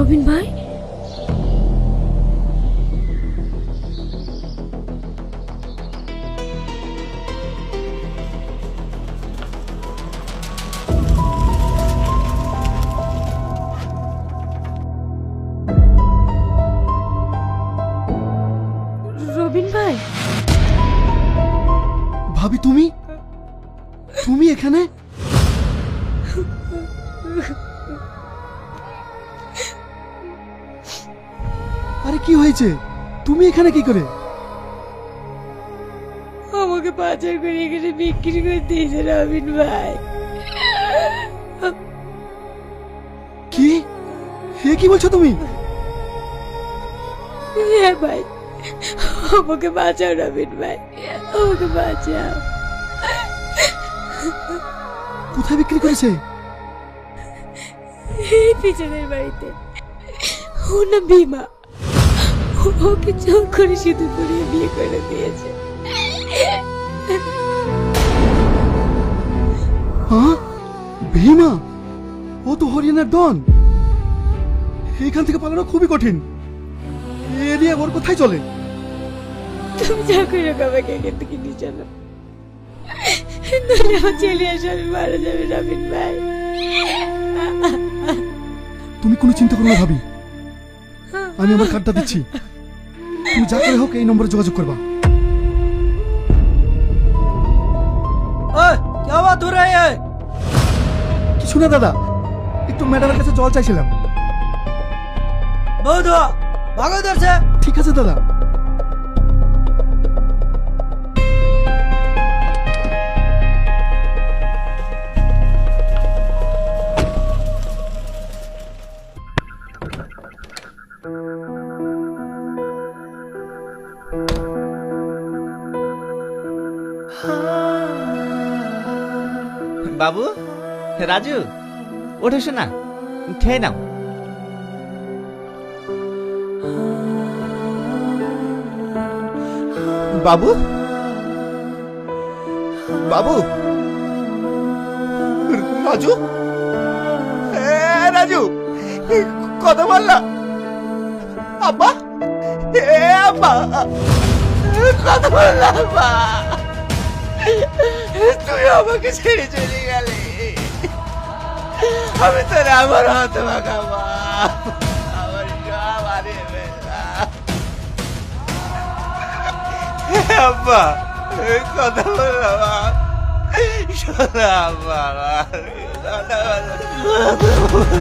রবিন ভাই, রবিন ভাই, ভাবি তুমি তুমি এখানে? আরে কি হয়েছে? তুমি এখানে কি করে? আমাকে পাচার করে এখানে বিক্রি করে দিয়েছে রবিন ভাই। কি কি বলছো তুমি? হ্যাঁ ভাই, আমাকে বাঁচাও রবিন ভাই, আমাকে বাঁচাও। কোথায় বিক্রি করেছে? এই পিছনের বাড়িতে। ওর নাম ভীমা। ওকে জোর করে সিঁদুর পরিয়ে বিয়ে করে দিয়েছে। হ্যাঁ, ভীমা? ও তো হরিয়ানার ডন। এখান থেকে পালানো খুবই কঠিন। এরিয়া ওর কোথায় চলে? তুমি যা করে আমাকে এখান থেকে নিয়ে চলো, নইলে আমার ছেলে আর স্বামী মারা যাবে রবিন ভাই। তুমি কোনো চিন্তা করো না ভাবি, আমি আমার কার্ডটা দিচ্ছি। তুমি যা করে হোক এই নম্বরে যোগাযোগ করবা। क्या बात हो रहा है? কিছু না দাদা, একটু ম্যাডামের কাছে জল চাইছিলাম। बहुत हुआ, भागो इधर से। ঠিক আছে দাদা। বাবু, রাজু, ওঠো শোনা, খেয়ে নাও। বাবু, বাবু, রাজু, রাজু, কথা বললা? আব্বা, আব্বা, কথা বললা? আব্বা, তুই আমাকে ছেড়ে চলে গেলে, আমি তোর আমার হাত মাখাবো, আমার সব হারিয়ে ফেললাম। আব্বা, কথা বললাম, শোনা আব্বা, কথা বললাম।